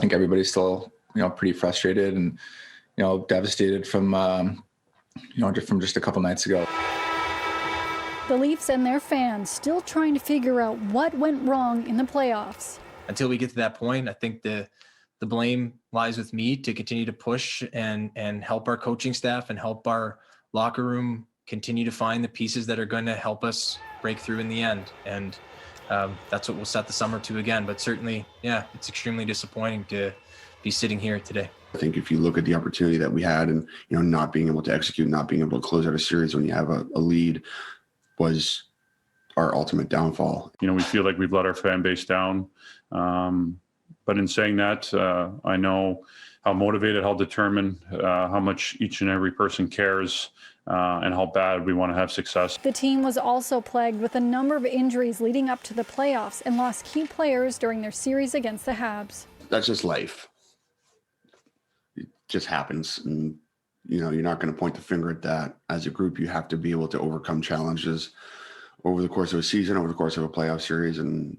think everybody's still, pretty frustrated and, devastated from, from just a couple nights ago. The Leafs and their fans still trying to figure out what went wrong in the playoffs. Until we get to that point, I think the blame lies with me to continue to push and help our coaching staff and help our locker room continue to find the pieces that are going to help us break through in the end. And that's what we'll set the summer to again. But certainly, it's extremely disappointing to be sitting here today. I think if you look at the opportunity that we had and, not being able to execute, not being able to close out a series when you have a lead was our ultimate downfall. We feel like we've let our fan base down. But in saying that, I know how motivated, how determined, how much each and every person cares, and how bad we want to have success. The team was also plagued with a number of injuries leading up to the playoffs and lost key players during their series against the Habs. That's just life. It just happens. And, you're not going to point the finger at that. As a group, you have to be able to overcome challenges over the course of a season, over the course of a playoff series. And,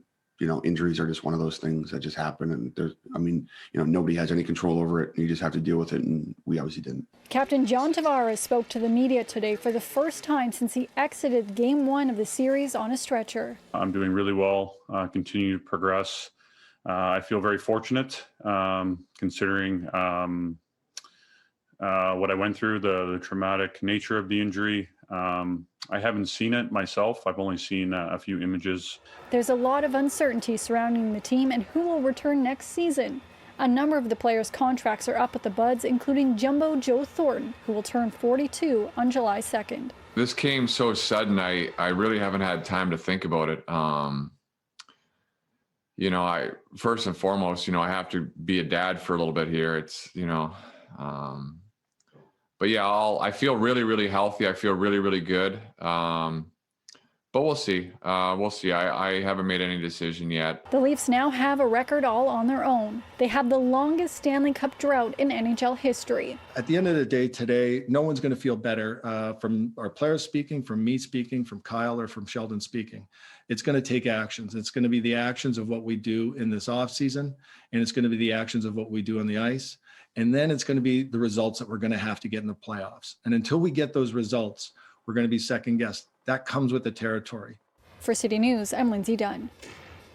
injuries are just one of those things that just happen. And nobody has any control over it. And you just have to deal with it. And we obviously didn't. Captain John Tavares spoke to the media today for the first time since he exited Game 1 of the series on a stretcher. I'm doing really well, continue to progress. I feel very fortunate considering what I went through, the traumatic nature of the injury. I haven't seen it myself. I've only seen a few images. There's a lot of uncertainty surrounding the team and who will return next season. A number of the players' contracts are up at the Buds, including Jumbo Joe Thornton, who will turn 42 on July 2nd. This came so sudden, I really haven't had time to think about it. I first and foremost, I have to be a dad for a little bit here. It's, but yeah, I feel really, really healthy. I feel really, really good. But we'll see. We'll see. I haven't made any decision yet. The Leafs now have a record all on their own. They have the longest Stanley Cup drought in NHL history. At the end of the day today, no one's going to feel better from our players speaking, from me speaking, from Kyle, or from Sheldon speaking. It's going to take actions. It's going to be the actions of what we do in this offseason, and it's going to be the actions of what we do on the ice. And then it's going to be the results that we're going to have to get in the playoffs. And until we get those results, we're going to be second guessed. That comes with the territory. For City News, I'm Lindsay Dunn.